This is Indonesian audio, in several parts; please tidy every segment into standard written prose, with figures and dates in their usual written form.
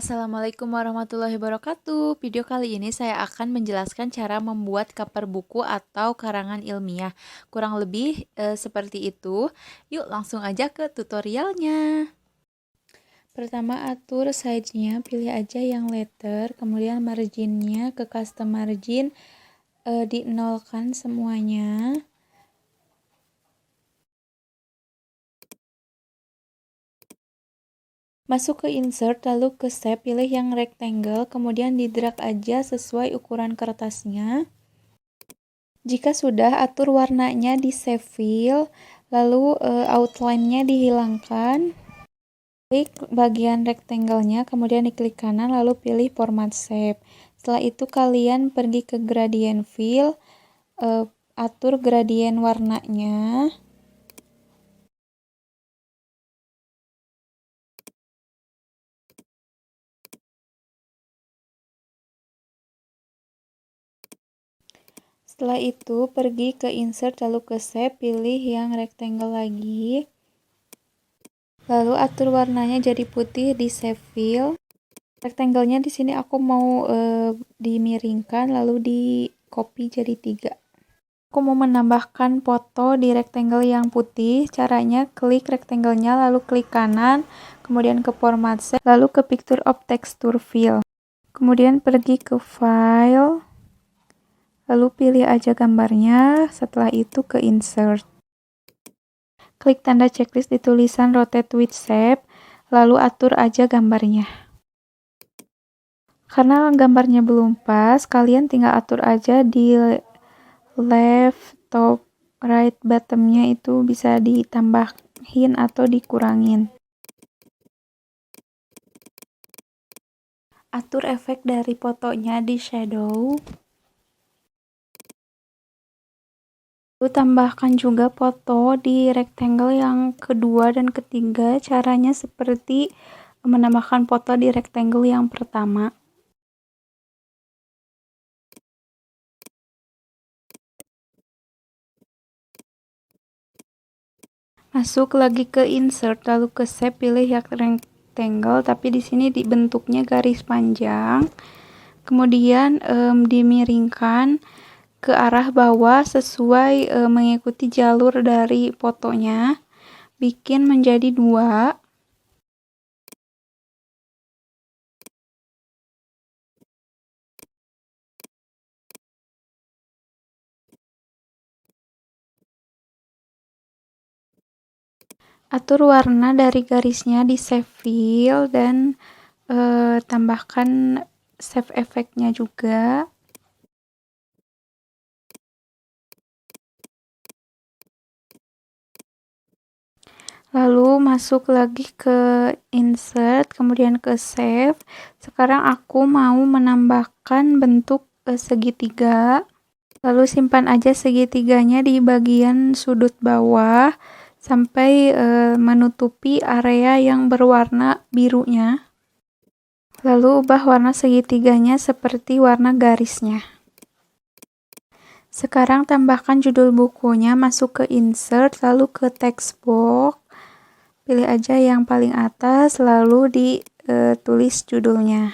Assalamualaikum warahmatullahi wabarakatuh. Video kali ini saya akan menjelaskan cara membuat cover buku atau karangan ilmiah. Kurang lebih seperti itu. Yuk langsung aja ke tutorialnya. Pertama atur size-nya, pilih aja yang letter, kemudian marginnya ke custom margin, dinolkan semuanya. Masuk ke insert, lalu ke shape, pilih yang rectangle, kemudian di drag aja sesuai ukuran kertasnya. Jika sudah, atur warnanya di save fill, lalu outline-nya dihilangkan. Klik bagian rectangle-nya, kemudian diklik kanan, lalu pilih format shape. Setelah itu kalian pergi ke gradient fill, atur gradient warnanya. Setelah itu pergi ke insert, lalu ke shape, pilih yang rectangle lagi. Lalu atur warnanya jadi putih di save fill. Rectangle-nya di sini aku mau dimiringkan, lalu di copy jadi 3. Aku mau menambahkan foto di rectangle yang putih. Caranya klik rectangle-nya, lalu klik kanan, kemudian ke format shape, lalu ke picture of texture fill. Kemudian pergi ke file, lalu pilih aja gambarnya. Setelah itu ke insert. Klik tanda checklist di tulisan rotate with shape, lalu atur aja gambarnya. Karena gambarnya belum pas, kalian tinggal atur aja di left, top, right, bottom-nya itu bisa ditambahin atau dikurangin. Atur efek dari fotonya di shadow. Lalu tambahkan juga foto di rectangle yang kedua dan ketiga. Caranya seperti menambahkan foto di rectangle yang pertama. Masuk lagi ke insert, lalu ke shape, pilih yang rectangle, tapi di sini dibentuknya garis panjang. Kemudian dimiringkan ke arah bawah sesuai mengikuti jalur dari fotonya. Bikin menjadi 2. Atur warna dari garisnya di save fill dan tambahkan save efeknya juga. Lalu masuk lagi ke insert, kemudian ke save. Sekarang aku mau menambahkan bentuk segitiga. Lalu simpan aja segitiganya di bagian sudut bawah sampai menutupi area yang berwarna birunya. Lalu ubah warna segitiganya seperti warna garisnya. Sekarang tambahkan judul bukunya, masuk ke insert, lalu ke text box. Pilih aja yang paling atas, lalu ditulis judulnya.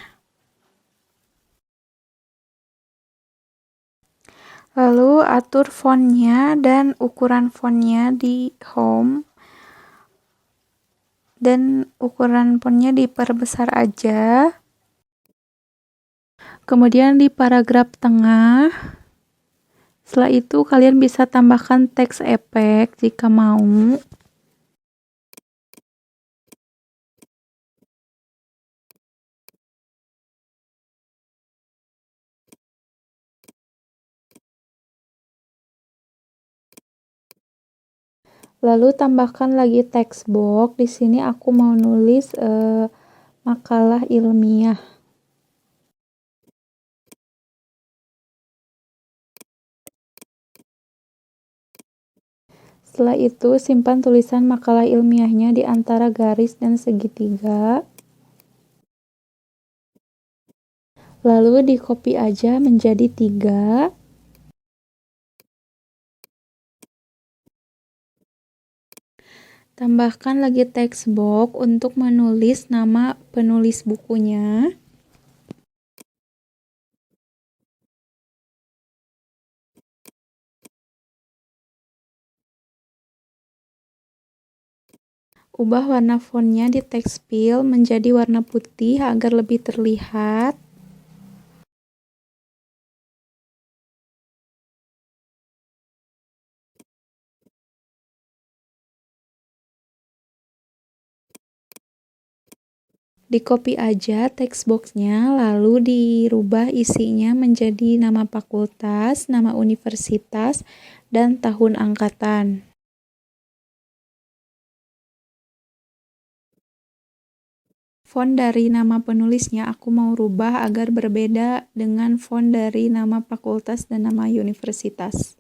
Lalu atur fontnya dan ukuran fontnya di home. Dan ukuran fontnya diperbesar aja. Kemudian di paragraf tengah, setelah itu kalian bisa tambahkan teks efek jika mau. Lalu tambahkan lagi text box. Di sini aku mau nulis makalah ilmiah. Setelah itu simpan tulisan makalah ilmiahnya di antara garis dan segitiga. Lalu di copy aja menjadi 3. Tambahkan lagi text box untuk menulis nama penulis bukunya. Ubah warna fontnya di text fill menjadi warna putih agar lebih terlihat. Di copy aja text box-nya, lalu dirubah isinya menjadi nama fakultas, nama universitas, dan tahun angkatan. Font dari nama penulisnya aku mau rubah agar berbeda dengan font dari nama fakultas dan nama universitas.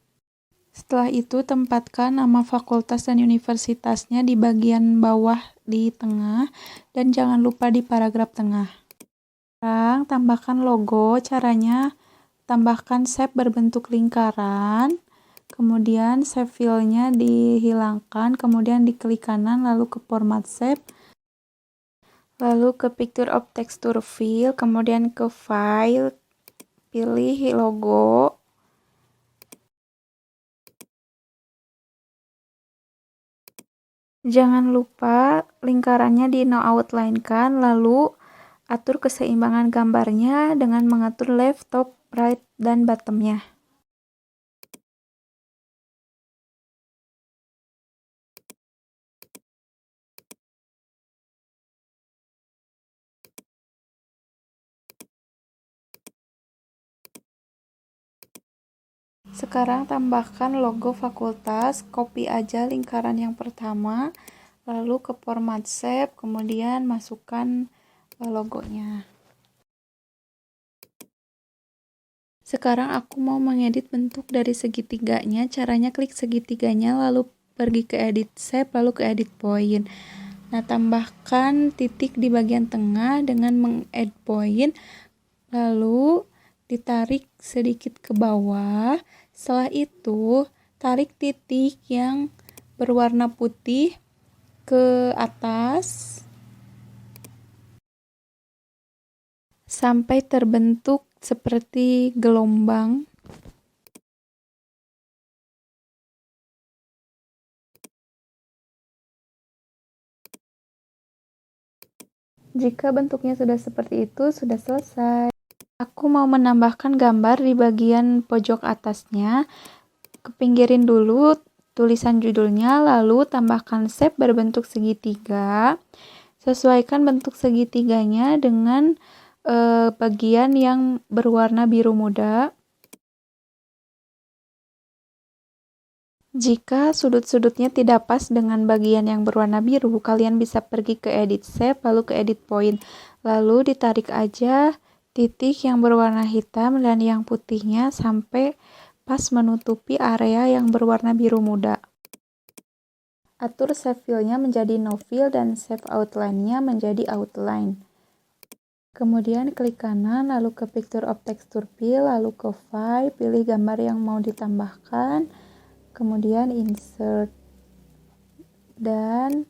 Setelah itu, tempatkan nama fakultas dan universitasnya di bagian bawah di tengah, dan jangan lupa di paragraf tengah. Sekarang, tambahkan logo. Caranya, tambahkan shape berbentuk lingkaran, kemudian shape fill-nya dihilangkan, kemudian diklik kanan, lalu ke format shape, lalu ke picture of texture fill, kemudian ke file, pilih logo. Jangan lupa lingkarannya di no outline kan, lalu atur keseimbangan gambarnya dengan mengatur left, top, right, dan bottom-nya. Sekarang tambahkan logo fakultas, copy aja lingkaran yang pertama, lalu ke format shape, kemudian masukkan logonya. Sekarang aku mau mengedit bentuk dari segitiganya. Caranya klik segitiganya, lalu pergi ke edit shape, lalu ke edit point. Nah, tambahkan titik di bagian tengah dengan meng-add point, lalu ditarik sedikit ke bawah. Setelah itu, tarik titik yang berwarna putih ke atas sampai terbentuk seperti gelombang. Jika bentuknya sudah seperti itu, sudah selesai. Aku mau menambahkan gambar di bagian pojok atasnya. Kepinggirin dulu tulisan judulnya, lalu tambahkan shape berbentuk segitiga. Sesuaikan bentuk segitiganya dengan bagian yang berwarna biru muda. Jika sudut-sudutnya tidak pas dengan bagian yang berwarna biru, kalian bisa pergi ke edit shape, lalu ke edit point. Lalu ditarik aja titik yang berwarna hitam dan yang putihnya sampai pas menutupi area yang berwarna biru muda. Atur shape fill-nya menjadi no fill dan shape outline-nya menjadi outline. Kemudian klik kanan, lalu ke picture of texture fill, lalu ke file, pilih gambar yang mau ditambahkan, kemudian insert, dan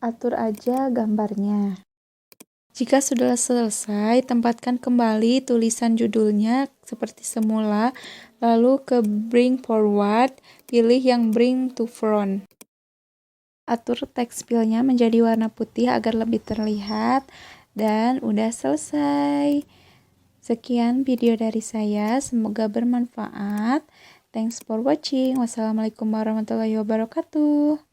atur aja gambarnya. Jika sudah selesai, tempatkan kembali tulisan judulnya seperti semula, lalu ke bring forward, pilih yang bring to front. Atur text fill-nya menjadi warna putih agar lebih terlihat, dan udah selesai. Sekian video dari saya, semoga bermanfaat. Thanks for watching. Wassalamualaikum warahmatullahi wabarakatuh.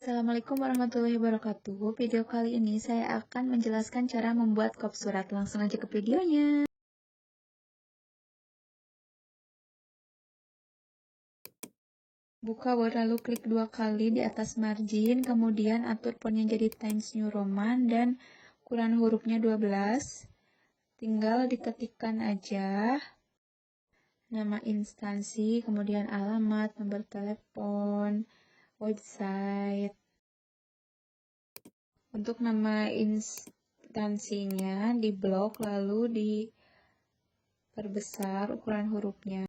Assalamualaikum warahmatullahi wabarakatuh. Video kali ini saya akan menjelaskan cara membuat kop surat. Langsung aja ke videonya. Buka Word lalu klik 2 kali di atas margin, kemudian atur fontnya jadi Times New Roman dan ukuran hurufnya 12. Tinggal diketikkan aja nama instansi, kemudian alamat, nomor telepon, website. Untuk nama instansinya diblok lalu diperbesar ukuran hurufnya.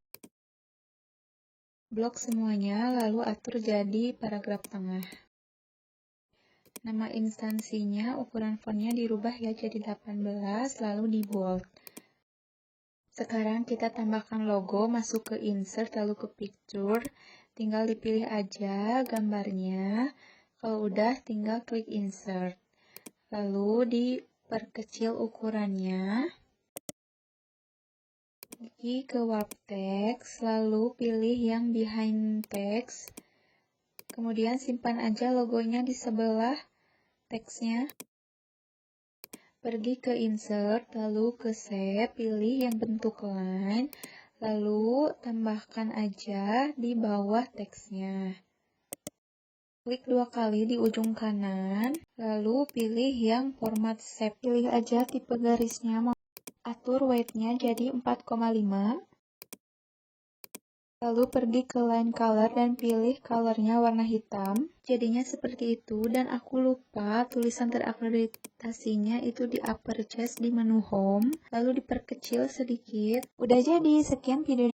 Blok semuanya lalu atur jadi paragraf tengah. Nama instansinya ukuran fontnya dirubah ya jadi 18 lalu di bold. Sekarang kita tambahkan logo, masuk ke insert lalu ke picture. Tinggal dipilih aja gambarnya. Kalau udah tinggal klik insert. Lalu diperkecil ukurannya. Pergi ke warp text, lalu pilih yang behind text. Kemudian simpan aja logonya di sebelah teksnya. Pergi ke insert, lalu ke save, pilih yang bentuk line, lalu tambahkan aja di bawah teksnya. Klik 2 kali di ujung kanan, lalu pilih yang format shape. Pilih aja tipe garisnya, atur weight-nya jadi 4,5. Lalu pergi ke line color dan pilih colornya warna hitam. Jadinya seperti itu dan aku lupa tulisan terakreditasinya itu di uppercase di menu home. Lalu diperkecil sedikit. Udah jadi, sekian video.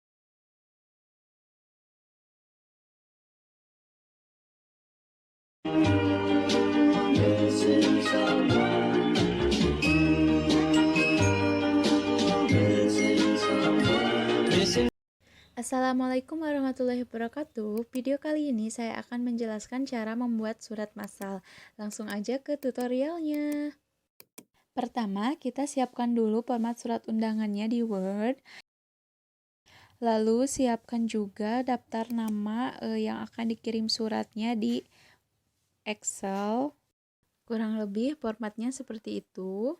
Assalamualaikum warahmatullahi wabarakatuh. Video kali ini saya akan menjelaskan cara membuat surat massal. Langsung aja ke tutorialnya. Pertama, kita siapkan dulu format surat undangannya di Word. Lalu siapkan juga daftar nama yang akan dikirim suratnya di Excel. Kurang lebih formatnya seperti itu.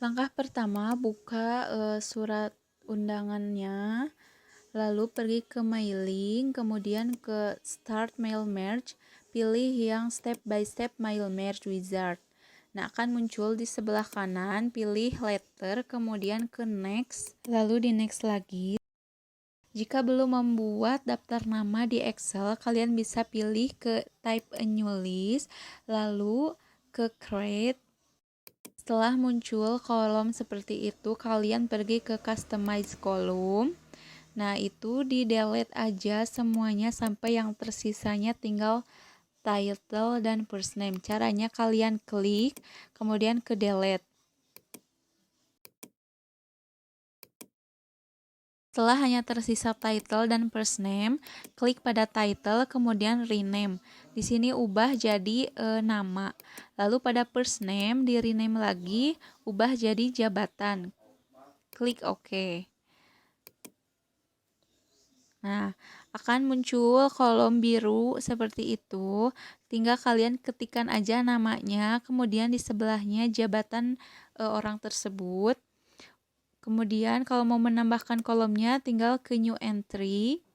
Langkah pertama, buka surat undangannya. Lalu pergi ke mailing, kemudian ke start mail merge, pilih yang step by step mail merge wizard. Nah, akan muncul di sebelah kanan, pilih letter, kemudian ke next, lalu di next lagi. Jika belum membuat daftar nama di Excel, kalian bisa pilih ke type a new list, lalu ke create. Setelah muncul kolom seperti itu, kalian pergi ke customize column. Nah, itu di delete aja semuanya sampai yang tersisanya tinggal title dan first name. Caranya kalian klik, kemudian ke delete. Setelah hanya tersisa title dan first name, klik pada title, kemudian rename. Di sini ubah jadi nama. Lalu pada first name di rename lagi, ubah jadi jabatan. Klik OK. Nah, akan muncul kolom biru seperti itu. Tinggal kalian ketikkan aja namanya, kemudian di sebelahnya jabatan orang tersebut. Kemudian kalau mau menambahkan kolomnya, tinggal ke new entry.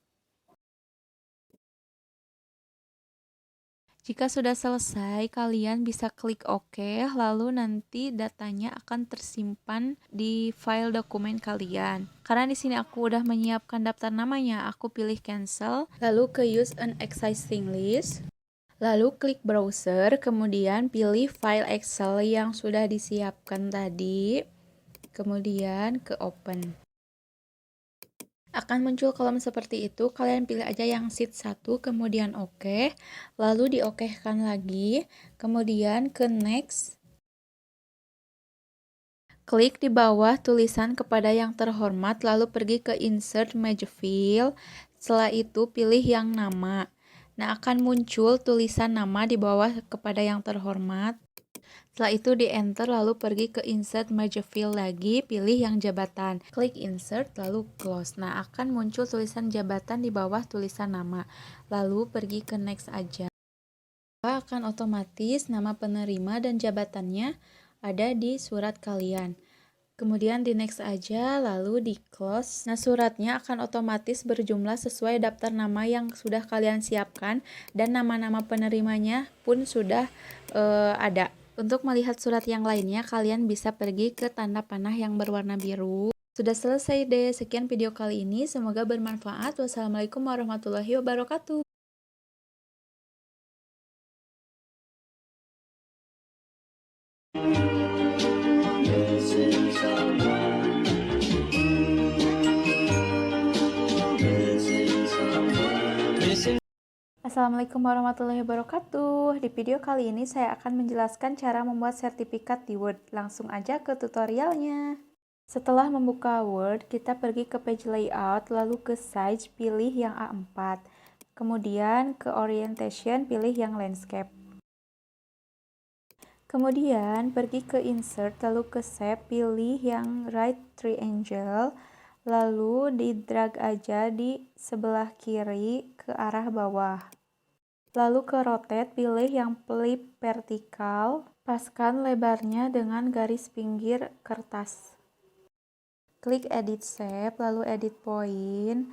Jika sudah selesai, kalian bisa klik OK, lalu nanti datanya akan tersimpan di file dokumen kalian. Karena di sini aku udah menyiapkan daftar namanya, aku pilih cancel, lalu ke use an existing list. Lalu klik browser, kemudian pilih file Excel yang sudah disiapkan tadi, kemudian ke open. Akan muncul kolom seperti itu, kalian pilih aja yang sheet 1, kemudian OK, lalu di-OK-kan lagi, kemudian ke next. Klik di bawah tulisan kepada yang terhormat, lalu pergi ke insert merge field, setelah itu pilih yang nama. Nah, akan muncul tulisan nama di bawah kepada yang terhormat. Setelah itu di enter lalu pergi ke insert merge field lagi, pilih yang jabatan. Klik insert lalu close. Nah, akan muncul tulisan jabatan di bawah tulisan nama. Lalu pergi ke next aja. Akan otomatis nama penerima dan jabatannya ada di surat kalian. Kemudian di next aja, lalu di close. Nah, suratnya akan otomatis berjumlah sesuai daftar nama yang sudah kalian siapkan dan nama-nama penerimanya pun sudah ada. Untuk melihat surat yang lainnya, kalian bisa pergi ke tanda panah yang berwarna biru. Sudah selesai deh, sekian video kali ini. Semoga bermanfaat. Wassalamualaikum warahmatullahi wabarakatuh. Assalamualaikum warahmatullahi wabarakatuh. Di video kali ini saya akan menjelaskan cara membuat sertifikat di Word. Langsung aja ke tutorialnya. Setelah membuka Word, kita pergi ke page layout, lalu ke size, pilih yang A4. Kemudian ke orientation, pilih yang landscape. Kemudian pergi ke insert, lalu ke shape, pilih yang right triangle. Lalu di drag aja di sebelah kiri ke arah bawah. Lalu ke rotate, pilih yang flip vertikal. Paskan lebarnya dengan garis pinggir kertas. Klik edit shape, lalu edit point.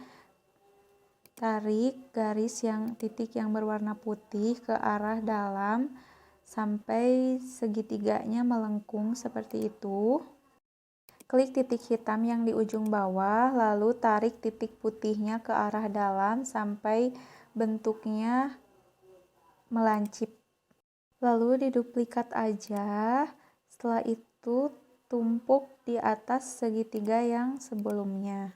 Tarik garis yang titik yang berwarna putih ke arah dalam sampai segitiganya melengkung seperti itu. Klik titik hitam yang di ujung bawah, lalu tarik titik putihnya ke arah dalam sampai bentuknya melancip. Lalu diduplikat aja, setelah itu tumpuk di atas segitiga yang sebelumnya.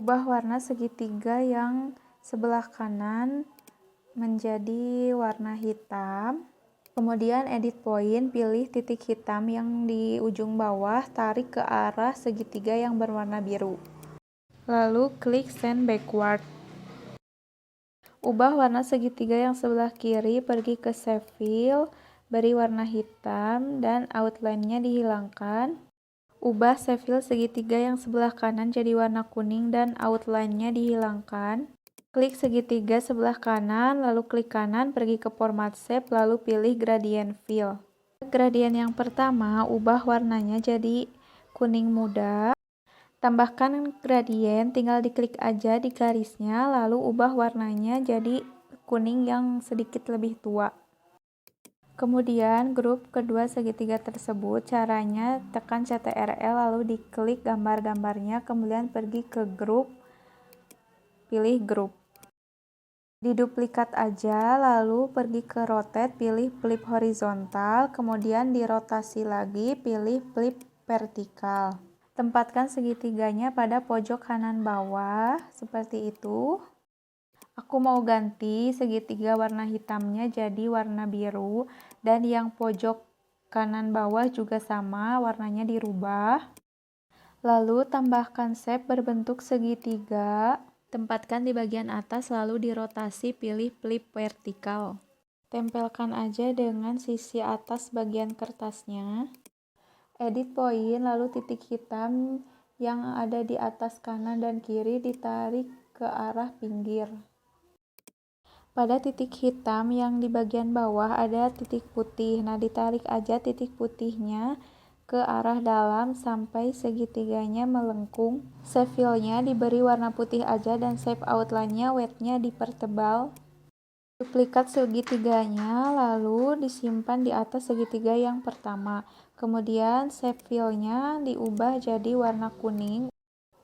Ubah warna segitiga yang sebelah kanan menjadi warna hitam. Kemudian edit point, pilih titik hitam yang di ujung bawah, tarik ke arah segitiga yang berwarna biru. Lalu klik send backward. Ubah warna segitiga yang sebelah kiri, pergi ke shape fill, beri warna hitam dan outline-nya dihilangkan. Ubah shape fill segitiga yang sebelah kanan jadi warna kuning dan outline-nya dihilangkan. Klik segitiga sebelah kanan, lalu klik kanan, pergi ke format shape, lalu pilih gradient fill. Gradient yang pertama, ubah warnanya jadi kuning muda. Tambahkan gradient, tinggal diklik aja di garisnya, lalu ubah warnanya jadi kuning yang sedikit lebih tua. Kemudian grup kedua segitiga tersebut, caranya tekan CTRL lalu diklik gambar-gambarnya, kemudian pergi ke grup, pilih grup. Diduplikat aja, lalu pergi ke rotate, pilih flip horizontal, kemudian dirotasi lagi, pilih flip vertikal. Tempatkan segitiganya pada pojok kanan bawah, seperti itu. Aku mau ganti segitiga warna hitamnya jadi warna biru, dan yang pojok kanan bawah juga sama, warnanya dirubah. Lalu tambahkan shape berbentuk segitiga. Tempatkan di bagian atas lalu dirotasi, pilih flip vertikal. Tempelkan aja dengan sisi atas bagian kertasnya. Edit point, lalu titik hitam yang ada di atas kanan dan kiri ditarik ke arah pinggir. Pada titik hitam yang di bagian bawah ada titik putih. Nah, ditarik aja titik putihnya ke arah dalam sampai segitiganya melengkung. Shape fill-nya diberi warna putih aja dan shape outline-nya weight-nya dipertebal. Duplikat segitiganya lalu disimpan di atas segitiga yang pertama. Kemudian shape fill-nya diubah jadi warna kuning.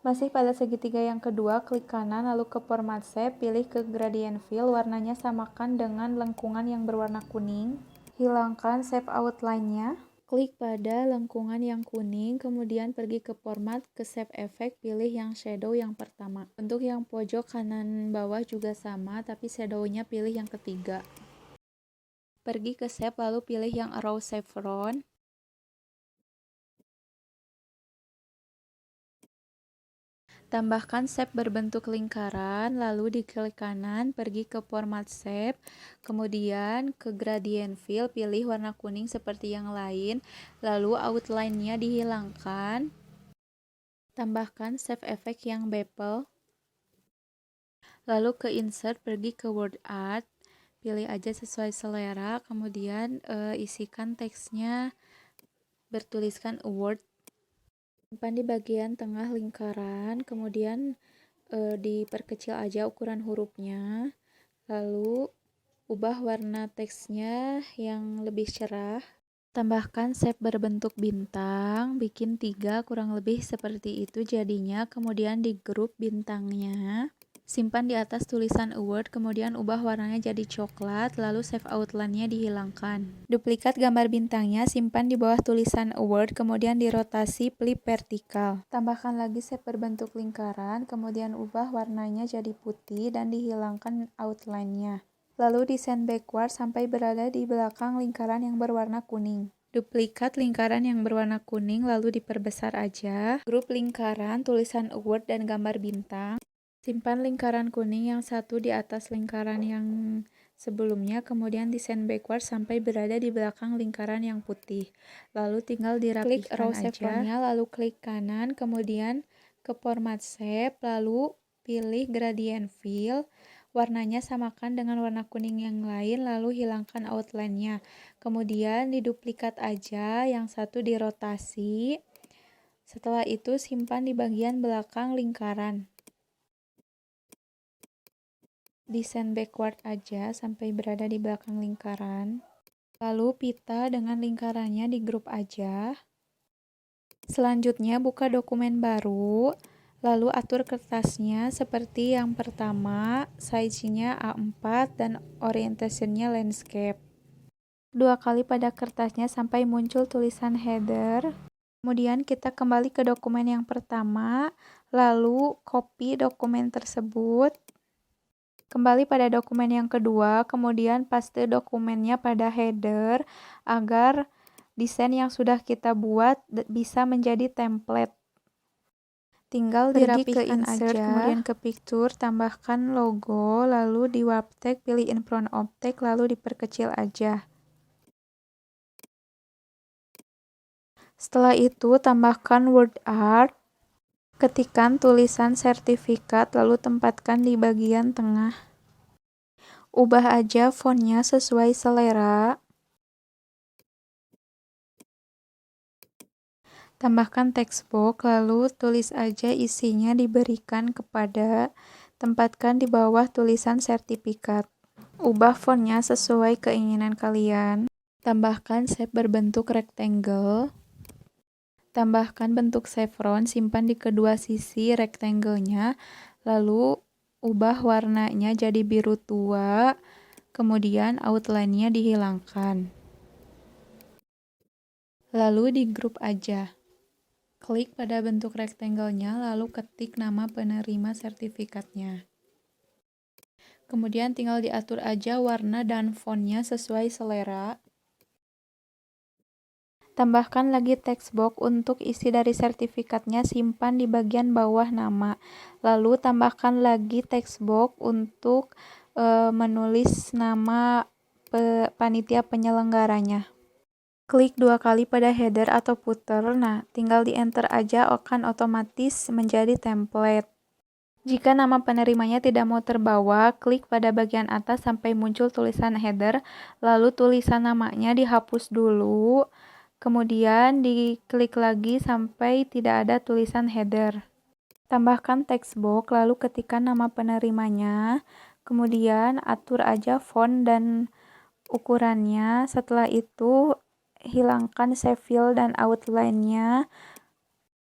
Masih pada segitiga yang kedua, klik kanan lalu ke format shape, pilih ke gradient fill, warnanya samakan dengan lengkungan yang berwarna kuning. Hilangkan shape outline-nya. Klik pada lengkungan yang kuning, kemudian pergi ke format, ke shape effect, pilih yang shadow yang pertama. Untuk yang pojok kanan bawah juga sama, tapi shadow-nya pilih yang ketiga. Pergi ke shape, lalu pilih yang arrow chevron. Tambahkan shape berbentuk lingkaran, lalu diklik kanan, pergi ke format shape, kemudian ke gradient fill, pilih warna kuning seperti yang lain, lalu outline-nya dihilangkan. Tambahkan shape effect yang bevel. Lalu ke insert, pergi ke word art, pilih aja sesuai selera, kemudian isikan teksnya bertuliskan award. Simpan di bagian tengah lingkaran, kemudian diperkecil aja ukuran hurufnya, lalu ubah warna teksnya yang lebih cerah. Tambahkan shape berbentuk bintang, bikin 3 kurang lebih seperti itu jadinya, kemudian di grup bintangnya. Simpan di atas tulisan award, kemudian ubah warnanya jadi coklat, lalu save outline-nya dihilangkan. Duplikat gambar bintangnya, simpan di bawah tulisan award, kemudian dirotasi flip vertikal. Tambahkan lagi shape berbentuk lingkaran, kemudian ubah warnanya jadi putih dan dihilangkan outline-nya. Lalu desain backward sampai berada di belakang lingkaran yang berwarna kuning. Duplikat lingkaran yang berwarna kuning lalu diperbesar aja. Grup lingkaran, tulisan award dan gambar bintang. Simpan lingkaran kuning yang satu di atas lingkaran yang sebelumnya, kemudian desain backward sampai berada di belakang lingkaran yang putih. Lalu tinggal dirapihkan aja. Klik row chevronnya, lalu klik kanan, kemudian ke format shape, lalu pilih gradient fill. Warnanya samakan dengan warna kuning yang lain, lalu hilangkan outline-nya. Kemudian diduplikat aja, yang satu dirotasi. Setelah itu simpan di bagian belakang lingkaran. Desain backward aja sampai berada di belakang lingkaran. Lalu pita dengan lingkarannya di grup aja. Selanjutnya buka dokumen baru. Lalu atur kertasnya seperti yang pertama, size-nya A4 dan orientation-nya landscape. 2 kali pada kertasnya sampai muncul tulisan header. Kemudian kita kembali ke dokumen yang pertama, lalu copy dokumen tersebut. Kembali pada dokumen yang kedua, kemudian paste dokumennya pada header agar desain yang sudah kita buat bisa menjadi template. Tinggal dirapihkan aja, kemudian ke picture, tambahkan logo, lalu di warp text pilih in front of text, lalu diperkecil aja. Setelah itu tambahkan word art, ketikkan tulisan sertifikat, lalu tempatkan di bagian tengah. Ubah aja fontnya sesuai selera. Tambahkan text box, lalu tulis aja isinya diberikan kepada, tempatkan di bawah tulisan sertifikat. Ubah fontnya sesuai keinginan kalian. Tambahkan shape berbentuk rectangle. Tambahkan bentuk chevron, simpan di kedua sisi rectangle-nya, lalu ubah warnanya jadi biru tua, kemudian outline-nya dihilangkan. Lalu di grup aja. Klik pada bentuk rectangle-nya, lalu ketik nama penerima sertifikatnya. Kemudian tinggal diatur aja warna dan font-nya sesuai selera. Tambahkan lagi text box untuk isi dari sertifikatnya, simpan di bagian bawah nama. Lalu tambahkan lagi text box untuk menulis nama panitia penyelenggaranya. Klik 2 kali pada header atau footer, nah tinggal di enter aja akan otomatis menjadi template. Jika nama penerimanya tidak mau terbawa, klik pada bagian atas sampai muncul tulisan header, lalu tulisan namanya dihapus dulu. Kemudian diklik lagi sampai tidak ada tulisan header. Tambahkan text box, lalu ketikkan nama penerimanya. Kemudian atur aja font dan ukurannya. Setelah itu hilangkan save fill dan outline-nya.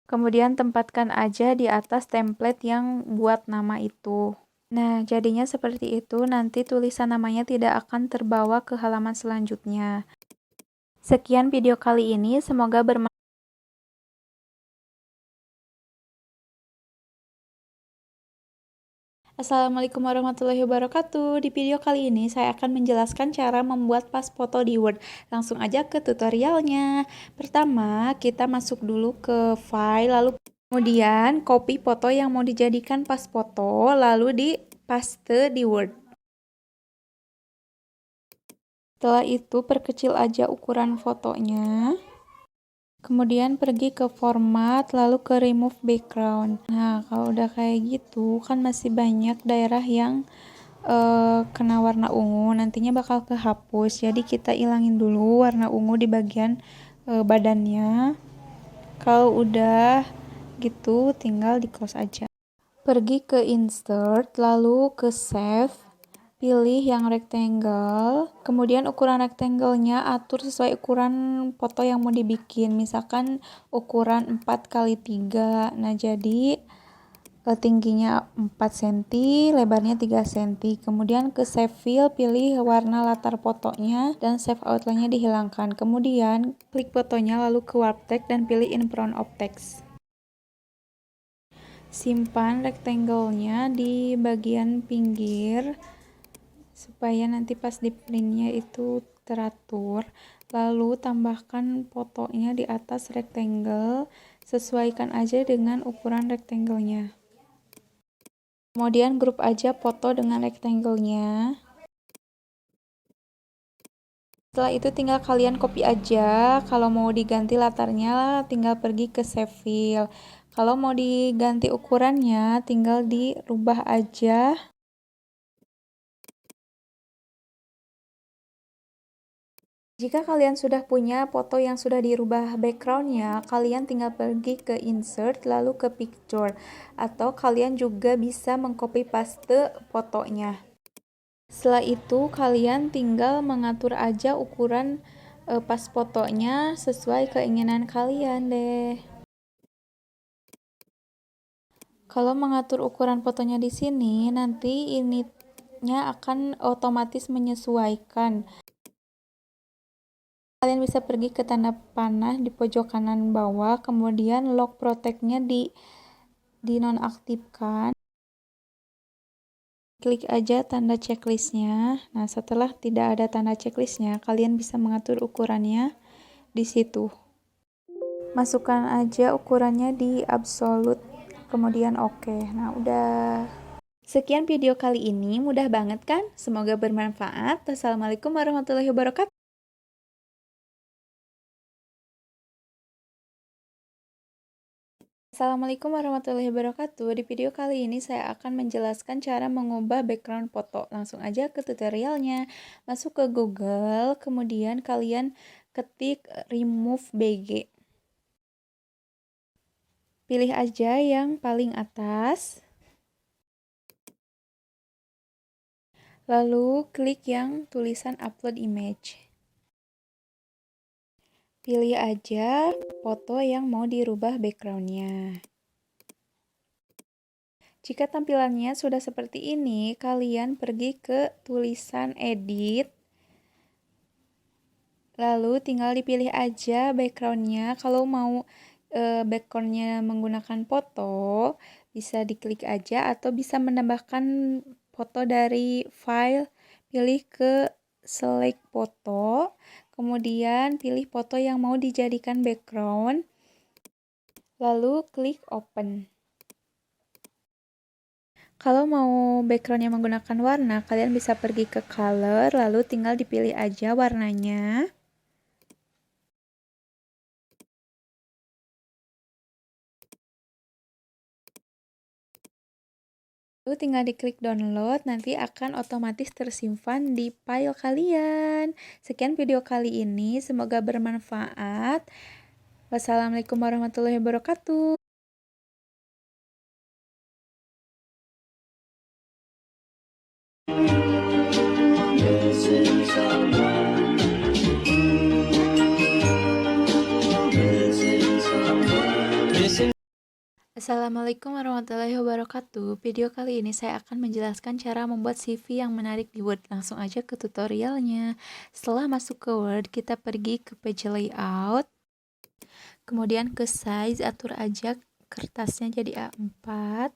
Kemudian tempatkan aja di atas template yang buat nama itu. Nah, jadinya seperti itu. Nanti tulisan namanya tidak akan terbawa ke halaman selanjutnya. Sekian video kali ini, semoga bermanfaat. Assalamualaikum warahmatullahi wabarakatuh. Di video kali ini saya akan menjelaskan cara membuat pas foto di Word. Langsung aja ke tutorialnya. Pertama, kita masuk dulu ke file, lalu kemudian copy foto yang mau dijadikan pas foto, lalu di paste di Word. Setelah itu perkecil aja ukuran fotonya. Kemudian pergi ke format, lalu ke remove background. Nah, kalau udah kayak gitu, kan masih banyak daerah yang kena warna ungu, nantinya bakal kehapus. Jadi kita ilangin dulu warna ungu di bagian badannya. Kalau udah gitu, tinggal di close aja. Pergi ke insert, lalu ke save. Pilih yang rectangle, kemudian ukuran rectangle-nya atur sesuai ukuran foto yang mau dibikin. Misalkan ukuran 4x3. Nah, jadi tingginya 4 cm, lebarnya 3 cm. Kemudian ke save file, pilih warna latar fotonya dan save outline-nya dihilangkan. Kemudian klik fotonya lalu ke warp text dan pilih in front of text. Simpan rectangle-nya di bagian pinggir supaya nanti pas di printnya itu teratur. Lalu tambahkan fotonya di atas rectangle, sesuaikan aja dengan ukuran rectangle-nya. Kemudian grup aja foto dengan rectangle-nya. Setelah itu tinggal kalian copy aja. Kalau mau diganti latarnya tinggal pergi ke save file. Kalau mau diganti ukurannya tinggal dirubah aja. Jika kalian sudah punya foto yang sudah dirubah backgroundnya, kalian tinggal pergi ke insert lalu ke picture, atau kalian juga bisa mengcopy paste fotonya. Setelah itu kalian tinggal mengatur aja ukuran pas fotonya sesuai keinginan kalian deh. Kalau mengatur ukuran fotonya di sini, nanti ininya akan otomatis menyesuaikan. Kalian bisa pergi ke tanda panah di pojok kanan bawah, kemudian lock protect-nya dinonaktifkan. Klik aja tanda checklistnya. Nah, setelah tidak ada tanda checklistnya, kalian bisa mengatur ukurannya di situ. Masukkan aja ukurannya di absolute, kemudian oke. Nah, udah. Sekian video kali ini, mudah banget kan? Semoga bermanfaat. Wassalamualaikum warahmatullahi wabarakatuh. Assalamualaikum warahmatullahi wabarakatuh. Di video kali ini saya akan menjelaskan cara mengubah background foto. Langsung aja ke tutorialnya. Masuk ke Google, kemudian kalian ketik remove BG. Pilih aja yang paling atas. Lalu klik yang tulisan upload image. Pilih aja foto yang mau dirubah backgroundnya. Jika tampilannya sudah seperti ini, kalian pergi ke tulisan edit. Lalu tinggal dipilih aja backgroundnya. Kalau mau backgroundnya menggunakan foto, bisa diklik aja atau bisa menambahkan foto dari file. Pilih ke select foto. Kemudian pilih foto yang mau dijadikan background, lalu klik open. Kalau mau backgroundnya menggunakan warna, kalian bisa pergi ke color, lalu tinggal dipilih aja warnanya. Lalu tinggal diklik download, nanti akan otomatis tersimpan di file kalian. Sekian video kali ini, semoga bermanfaat. Wassalamualaikum warahmatullahi wabarakatuh. Assalamualaikum warahmatullahi wabarakatuh. Video kali ini saya akan menjelaskan cara membuat CV yang menarik di Word. Langsung aja ke tutorialnya. Setelah masuk ke Word, kita pergi ke page layout. Kemudian ke size, atur aja kertasnya jadi A4.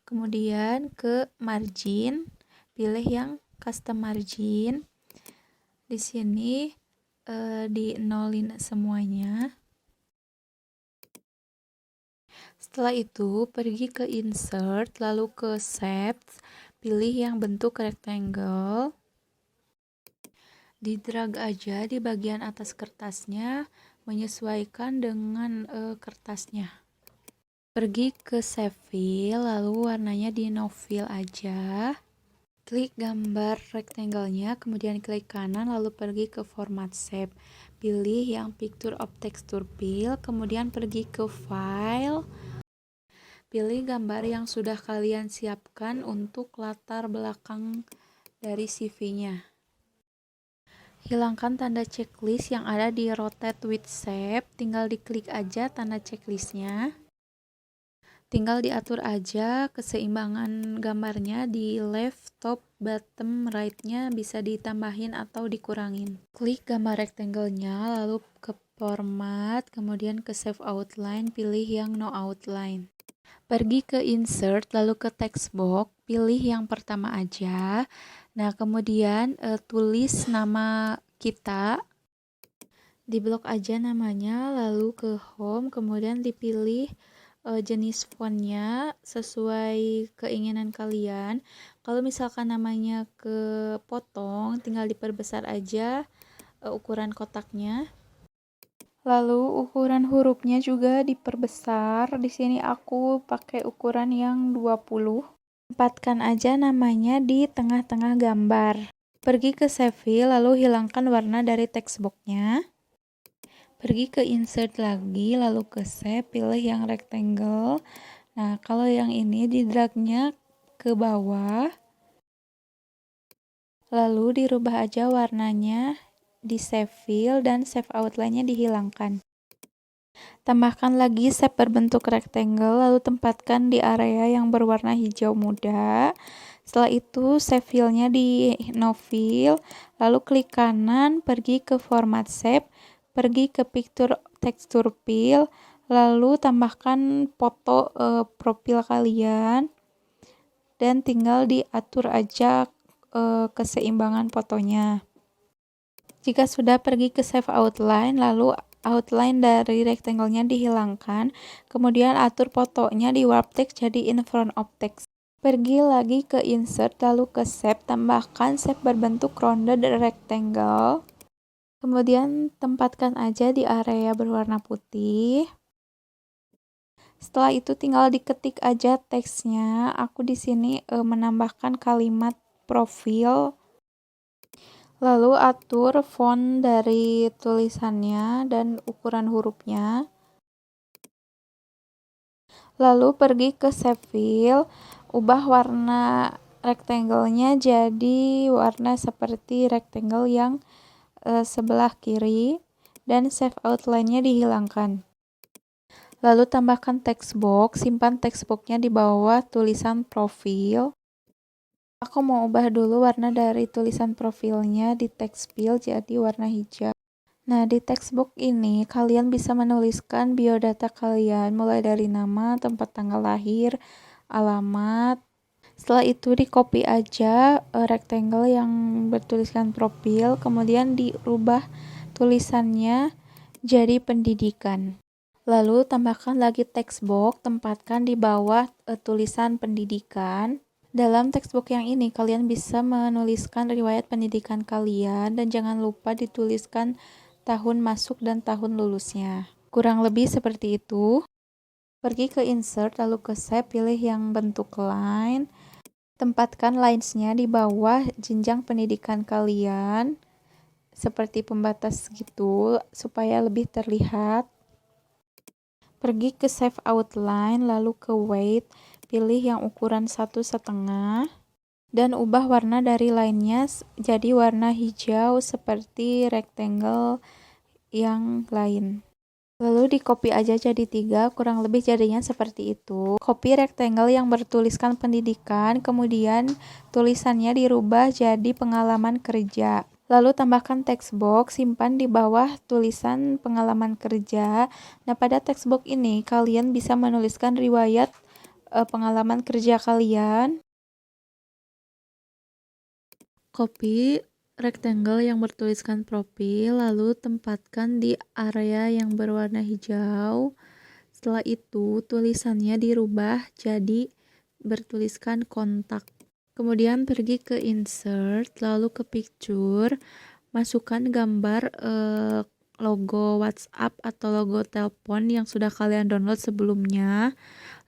Kemudian ke margin, pilih yang custom margin. Di sini di nolin semuanya. Setelah itu, pergi ke insert, lalu ke shape, pilih yang bentuk rectangle. Di-drag aja di bagian atas kertasnya, menyesuaikan dengan kertasnya. Pergi ke save file, lalu warnanya di no fill aja. Klik gambar rectangle-nya, kemudian klik kanan, lalu pergi ke format shape. Pilih yang picture of texture fill, kemudian pergi ke file. Pilih gambar yang sudah kalian siapkan untuk latar belakang dari CV-nya. Hilangkan tanda checklist yang ada di rotate with shape, tinggal diklik aja tanda checklistnya. Tinggal diatur aja keseimbangan gambarnya di left, top, bottom, right-nya bisa ditambahin atau dikurangin. Klik gambar rectangle-nya, lalu ke format, kemudian ke save outline, pilih yang no outline. Pergi ke insert, lalu ke text box, pilih yang pertama aja. Nah, kemudian tulis nama kita, diblok aja namanya, lalu ke home, kemudian dipilih jenis fontnya sesuai keinginan kalian. Kalau misalkan namanya kepotong, tinggal diperbesar aja ukuran kotaknya. Lalu ukuran hurufnya juga diperbesar. Di sini aku pakai ukuran yang 20. Tempatkan aja namanya di tengah-tengah gambar. Pergi ke save file, lalu hilangkan warna dari text box-nya. Pergi ke insert lagi, lalu ke save, pilih yang rectangle. Nah, kalau yang ini di drag-nya ke bawah. Lalu dirubah aja warnanya di save file dan save outline-nya dihilangkan. Tambahkan lagi shape berbentuk rectangle, lalu tempatkan di area yang berwarna hijau muda. Setelah itu save file-nya di no file, lalu klik kanan, pergi ke format shape, pergi ke picture texture fill, lalu tambahkan foto profil kalian dan tinggal diatur aja keseimbangan fotonya. Jika sudah, pergi ke save outline, lalu outline dari rectangle-nya dihilangkan, kemudian atur fotonya di warp text jadi in front of text. Pergi lagi ke insert, lalu ke shape, tambahkan shape berbentuk rounded rectangle. Kemudian tempatkan aja di area berwarna putih. Setelah itu tinggal diketik aja teksnya. Aku di sini menambahkan kalimat profil. Lalu atur font dari tulisannya dan ukuran hurufnya. Lalu pergi ke save file, ubah warna rectangle-nya jadi warna seperti rectangle yang sebelah kiri dan save outline-nya dihilangkan. Lalu tambahkan text box, simpan text box-nya di bawah tulisan profil. Aku mau ubah dulu warna dari tulisan profilnya di text fill jadi warna hijau. Nah, di text box ini kalian bisa menuliskan biodata kalian mulai dari nama, tempat tanggal lahir, alamat. Setelah itu di copy aja rectangle yang bertuliskan profil, kemudian dirubah tulisannya jadi pendidikan. Lalu tambahkan lagi text box, tempatkan di bawah tulisan pendidikan. Dalam text box yang ini kalian bisa menuliskan riwayat pendidikan kalian dan jangan lupa dituliskan tahun masuk dan tahun lulusnya. Kurang lebih seperti itu. Pergi ke insert, lalu ke save, pilih yang bentuk line. Tempatkan lines-nya di bawah jenjang pendidikan kalian, seperti pembatas gitu, supaya lebih terlihat. Pergi ke save outline, lalu ke weight, pilih yang ukuran 1,5, dan ubah warna dari line-nya jadi warna hijau seperti rectangle yang lain. Lalu di copy aja jadi 3, kurang lebih jadinya seperti itu. Copy rectangle yang bertuliskan pendidikan, kemudian tulisannya dirubah jadi pengalaman kerja. Lalu tambahkan text box, simpan di bawah tulisan pengalaman kerja. Nah, pada text box ini kalian bisa menuliskan riwayat pengalaman kerja kalian. Copy rectangle yang bertuliskan profil, lalu tempatkan di area yang berwarna hijau. Setelah itu, tulisannya dirubah jadi bertuliskan kontak. Kemudian pergi ke insert, lalu ke picture, masukkan gambar logo WhatsApp atau logo telepon yang sudah kalian download sebelumnya,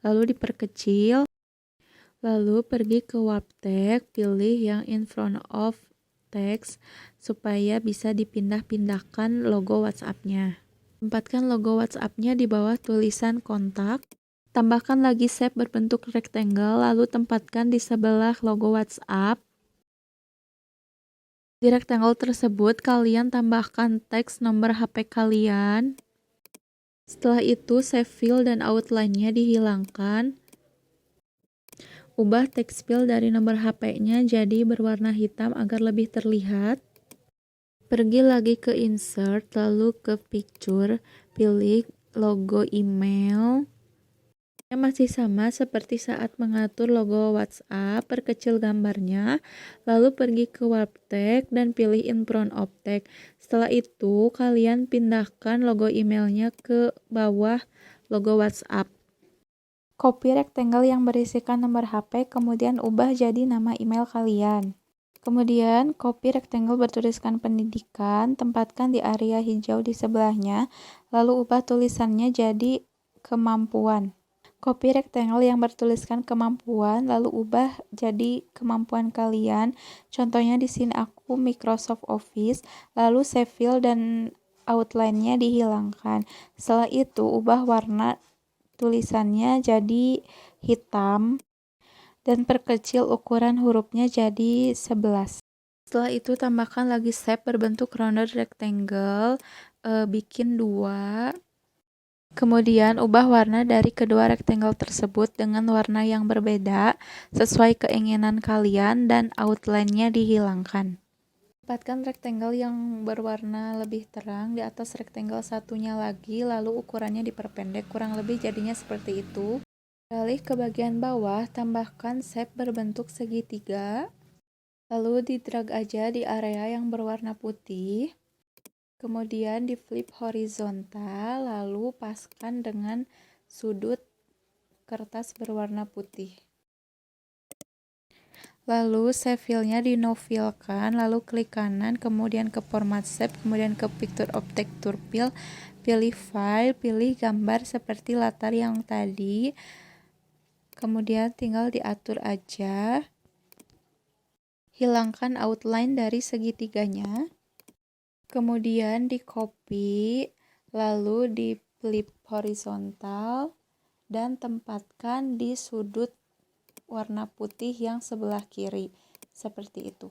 lalu diperkecil. Lalu pergi ke warp text, pilih yang in front of text supaya bisa dipindah-pindahkan logo WhatsApp-nya. Tempatkan logo WhatsApp-nya di bawah tulisan kontak. Tambahkan lagi shape berbentuk rectangle, lalu tempatkan di sebelah logo WhatsApp. Di rectangle tersebut, kalian tambahkan teks nomor HP kalian. Setelah itu, save file dan outline-nya dihilangkan. Ubah text field dari nomor HP-nya jadi berwarna hitam agar lebih terlihat. Pergi lagi ke insert, lalu ke picture, pilih logo email. Masih sama seperti saat mengatur logo WhatsApp, perkecil gambarnya, lalu pergi ke warp text dan pilih in front of text. Setelah itu, kalian pindahkan logo emailnya ke bawah logo WhatsApp. Copy rectangle yang berisikan nomor HP, kemudian ubah jadi nama email kalian. Kemudian, copy rectangle bertuliskan pendidikan, tempatkan di area hijau di sebelahnya, lalu ubah tulisannya jadi kemampuan. Copy rectangle yang bertuliskan kemampuan, lalu ubah jadi kemampuan kalian. Contohnya di sini aku Microsoft Office, lalu save file dan outline-nya dihilangkan. Setelah itu, ubah warna tulisannya jadi hitam dan perkecil ukuran hurufnya jadi 11. Setelah itu, tambahkan lagi shape berbentuk rounded rectangle, bikin 2. Kemudian, ubah warna dari kedua rectangle tersebut dengan warna yang berbeda sesuai keinginan kalian dan outline-nya dihilangkan. Tempatkan rectangle yang berwarna lebih terang di atas rectangle satunya lagi, lalu ukurannya diperpendek, kurang lebih jadinya seperti itu. Beralih ke bagian bawah, tambahkan shape berbentuk segitiga, lalu di-drag aja di area yang berwarna putih. Kemudian di flip horizontal, lalu paskan dengan sudut kertas berwarna putih. Lalu save file-nya dinofilkan, lalu klik kanan, kemudian ke format shape, kemudian ke picture of texture field, pilih file, pilih gambar seperti latar yang tadi. Kemudian tinggal diatur aja. Hilangkan outline dari segitiganya. Kemudian di copy, lalu di flip horizontal, dan tempatkan di sudut warna putih yang sebelah kiri, seperti itu.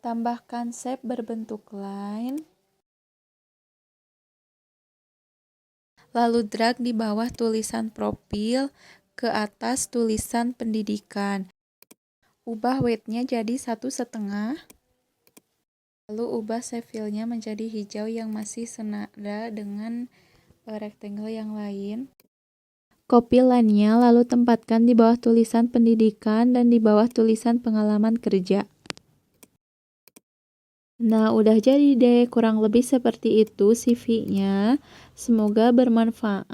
Tambahkan shape berbentuk line, lalu drag di bawah tulisan profil ke atas tulisan pendidikan. Ubah weight-nya jadi 1,5. Lalu ubah save file-nya menjadi hijau yang masih senada dengan rectangle yang lain. Copy line-nya lalu tempatkan di bawah tulisan pendidikan dan di bawah tulisan pengalaman kerja. Nah, udah jadi deh, kurang lebih seperti itu CV-nya. Semoga bermanfaat.